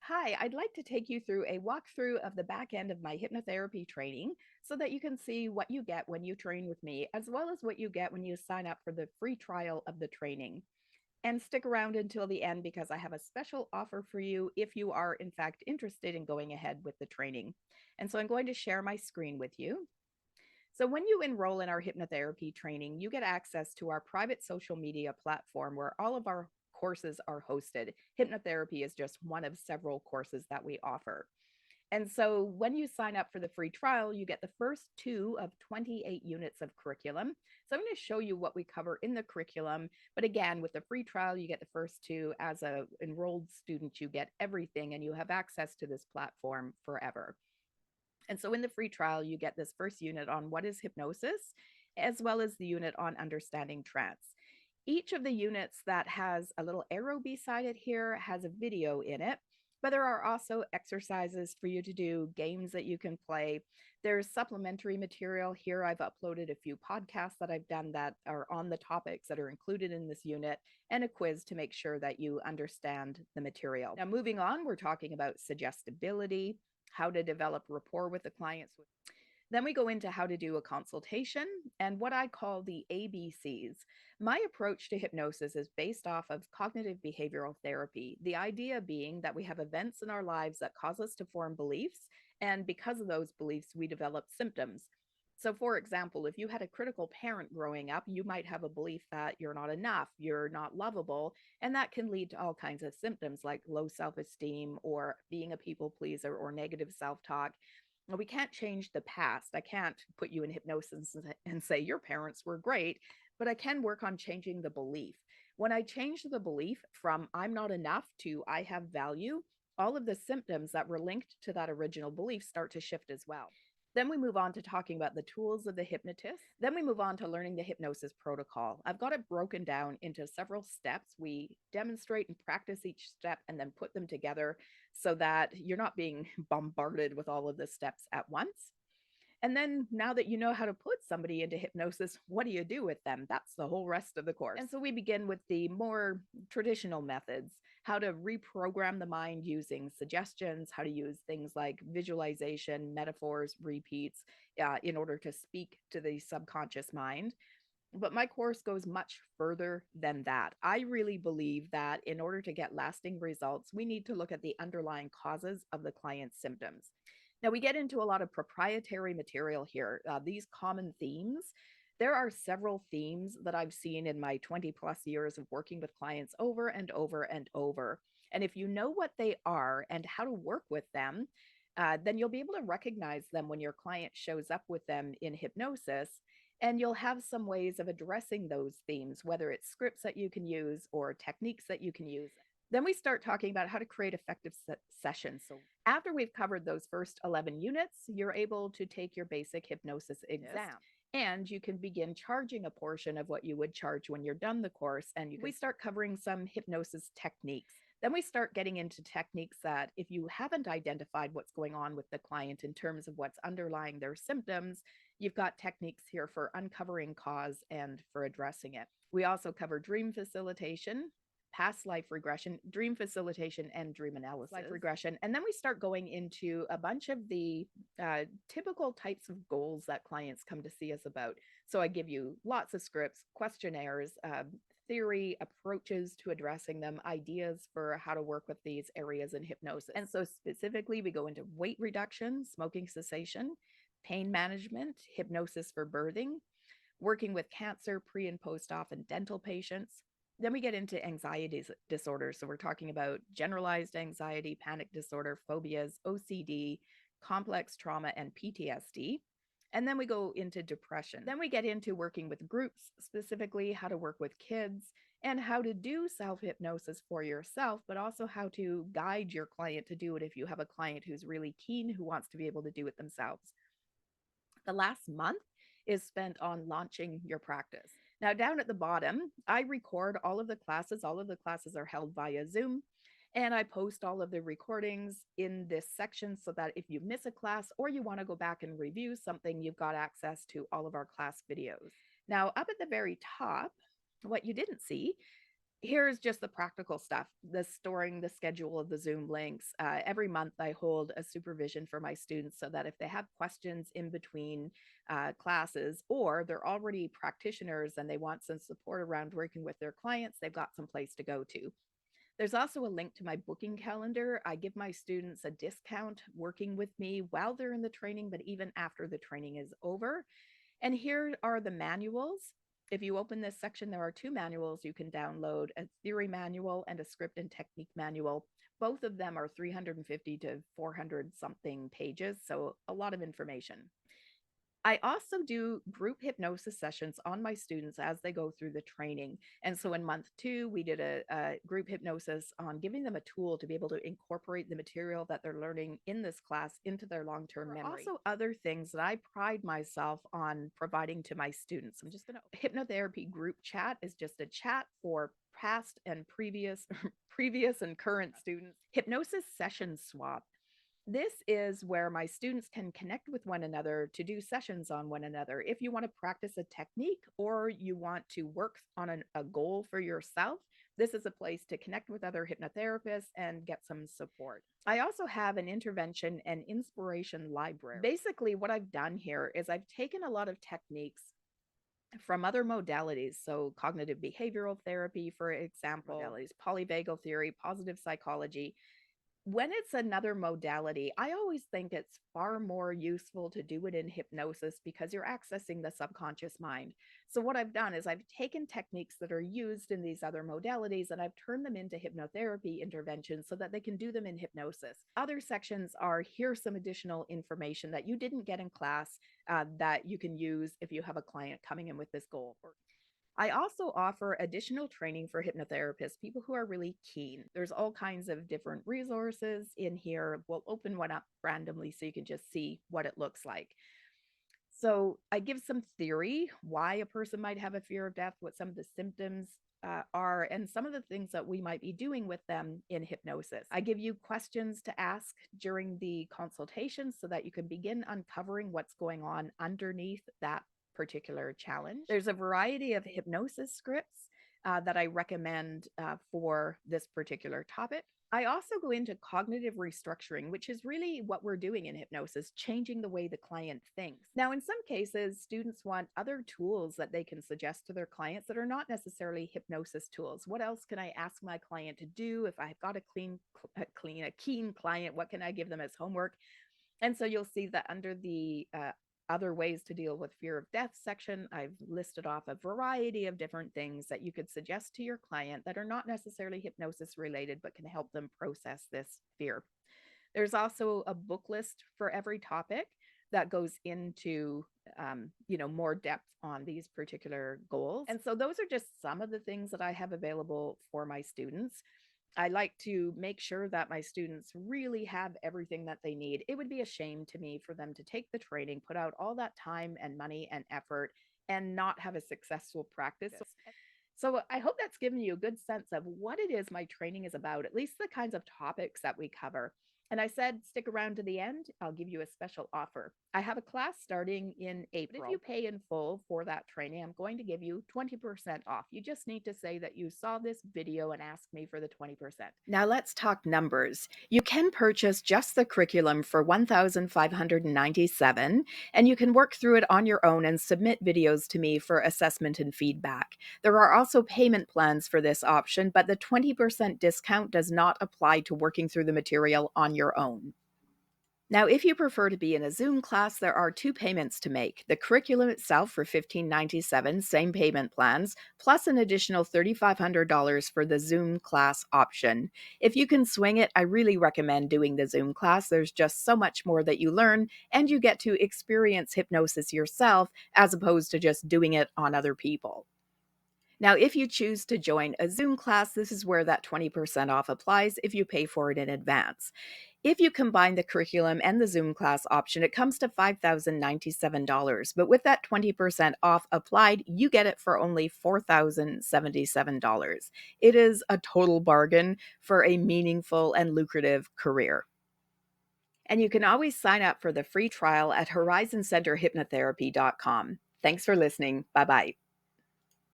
Hi, I'd like to take you through a walkthrough of the back end of my hypnotherapy training so that you can see what you get when you train with me, as well as what you get when you sign up for the free trial of the training. And stick around until the end because I have a special offer for you if you are, in fact, interested in going ahead with the training. And so I'm going to share my screen with you. So, when you enroll in our hypnotherapy training, you get access to our private social media platform where all of our courses are hosted. Hypnotherapy is just one of several courses that we offer. And so, when you sign up for the free trial, you get the first two of 28 units of curriculum. So, I'm going to show you what we cover in the curriculum. But again, with the free trial, you get the first two. As a enrolled student, you get everything and you have access to this platform forever. And so in the free trial, you get this first unit on what is hypnosis, as well as the unit on understanding trance. Each of the units that has a little arrow beside it here has a video in it, but there are also exercises for you to do, games that you can play. There's supplementary material here. I've uploaded a few podcasts that I've done that are on the topics that are included in this unit, and a quiz to make sure that you understand the material. Now, moving on, we're talking about suggestibility, how to develop rapport with the clients. Then we go into how to do a consultation and what I call the ABCs. My approach to hypnosis is based off of cognitive behavioral therapy. The idea being that we have events in our lives that cause us to form beliefs, and because of those beliefs, we develop symptoms. So, for example, if you had a critical parent growing up, you might have a belief that you're not enough, you're not lovable, and that can lead to all kinds of symptoms like low self esteem or being a people pleaser or negative self talk. Well, we can't change the past. I can't put you in hypnosis and say your parents were great, but I can work on changing the belief. When I change the belief from I'm not enough to I have value, all of the symptoms that were linked to that original belief start to shift as well. Then we move on to talking about the tools of the hypnotist. Then we move on to learning the hypnosis protocol. I've got it broken down into several steps. We demonstrate and practice each step and then put them together so that you're not being bombarded with all of the steps at once. And then now that you know how to put somebody into hypnosis, what do you do with them? That's the whole rest of the course. And so we begin with the more traditional methods, how to reprogram the mind using suggestions, how to use things like visualization, metaphors, repeats in order to speak to the subconscious mind. But my course goes much further than that. I really believe that in order to get lasting results, we need to look at the underlying causes of the client's symptoms. Now, we get into a lot of proprietary material here, these common themes. There are several themes that I've seen in my 20 plus years of working with clients over and over and over. And if you know what they are and how to work with them, then you'll be able to recognize them when your client shows up with them in hypnosis. And you'll have some ways of addressing those themes, whether it's scripts that you can use or techniques that you can use. Then we start talking about how to create effective sessions. So, after we've covered those first 11 units, you're able to take your basic hypnosis exam. And you can begin charging a portion of what you would charge when you're done the course. And we start covering some hypnosis techniques. Then we start getting into techniques that, if you haven't identified what's going on with the client in terms of what's underlying their symptoms, you've got techniques here for uncovering cause and for addressing it. We also cover dream facilitation, past life regression, dream facilitation, and dream analysis, life regression. And then we start going into a bunch of the typical types of goals that clients come to see us about. So I give you lots of scripts, questionnaires, theory, approaches to addressing them, ideas for how to work with these areas in hypnosis. And so specifically, we go into weight reduction, smoking cessation, pain management, hypnosis for birthing, working with cancer, pre and post op, and dental patients. Then we get into anxiety disorders. So we're talking about generalized anxiety, panic disorder, phobias, OCD, complex trauma, and PTSD. And then we go into depression. Then we get into working with groups, specifically how to work with kids and how to do self hypnosis for yourself, but also how to guide your client to do it if you have a client who's really keen, who wants to be able to do it themselves. The last month is spent on launching your practice. Now, down at the bottom, I record all of the classes. All of the classes are held via Zoom. And I post all of the recordings in this section so that if you miss a class or you want to go back and review something, you've got access to all of our class videos. Now, up at the very top, what you didn't see Here's just the practical stuff, the storing the schedule of the Zoom links. Every month, I hold a supervision for my students so that if they have questions in between classes, or they're already practitioners and they want some support around working with their clients, they've got some place to go to. There's also a link to my booking calendar. I give my students a discount working with me while they're in the training, but even after the training is over. And here are the manuals. If you open this section, there are two manuals you can download, a theory manual and a script and technique manual. Both of them are 350 to 400 something pages, so a lot of information. I also do group hypnosis sessions on my students as they go through the training. And so in month 2, we did a group hypnosis on giving them a tool to be able to incorporate the material that they're learning in this class into their long-term memory. Also, other things that I pride myself on providing to my students. I'm just going to hypnotherapy group chat is just a chat for past and previous and current students. Hypnosis session swap. This is where my students can connect with one another to do sessions on one another. If you want to practice a technique or you want to work on a goal for yourself, this is a place to connect with other hypnotherapists and get some support. I also have an intervention and inspiration library. Basically, what I've done here is I've taken a lot of techniques from other modalities. So, cognitive behavioral therapy, for example, modalities, polyvagal theory, positive psychology. When it's another modality, I always think it's far more useful to do it in hypnosis because you're accessing the subconscious mind. So, what I've done is I've taken techniques that are used in these other modalities and I've turned them into hypnotherapy interventions so that they can do them in hypnosis. Other sections are here's some additional information that you didn't get in class that you can use if you have a client coming in with this goal. I also offer additional training for hypnotherapists, people who are really keen. There's all kinds of different resources in here. We'll open one up randomly so you can just see what it looks like. So, I give some theory why a person might have a fear of death, what some of the symptoms are, and some of the things that we might be doing with them in hypnosis. I give you questions to ask during the consultation so that you can begin uncovering what's going on underneath that particular challenge. There's a variety of hypnosis scripts that I recommend for this particular topic. I also go into cognitive restructuring, which is really what we're doing in hypnosis, changing the way the client thinks. Now, in some cases, students want other tools that they can suggest to their clients that are not necessarily hypnosis tools. What else can I ask my client to do if I've got a keen client? What can I give them as homework? And so you'll see that under the other ways to deal with fear of death section, I've listed off a variety of different things that you could suggest to your client that are not necessarily hypnosis related, but can help them process this fear. There's also a book list for every topic that goes into more depth on these particular goals. And so those are just some of the things that I have available for my students. I like to make sure that my students really have everything that they need. It would be a shame to me for them to take the training, put out all that time and money and effort, and not have a successful practice. So I hope that's given you a good sense of what it is my training is about, at least the kinds of topics that we cover. And I said, stick around to the end. I'll give you a special offer. I have a class starting in April. If you pay in full for that training, I'm going to give you 20% off. You just need to say that you saw this video and ask me for the 20%. Now let's talk numbers. You can purchase just the curriculum for $1,597, and you can work through it on your own and submit videos to me for assessment and feedback. There are also payment plans for this option, but the 20% discount does not apply to working through the material on your own. Now, if you prefer to be in a Zoom class, there are two payments to make. The curriculum itself for $1,597, same payment plans, plus an additional $3,500 for the Zoom class option. If you can swing it, I really recommend doing the Zoom class. There's just so much more that you learn, and you get to experience hypnosis yourself as opposed to just doing it on other people. Now, if you choose to join a Zoom class, this is where that 20% off applies if you pay for it in advance. If you combine the curriculum and the Zoom class option, it comes to $5,097. But with that 20% off applied, you get it for only $4,077. It is a total bargain for a meaningful and lucrative career. And you can always sign up for the free trial at horizoncenterhypnotherapy.com. Thanks for listening. Bye-bye.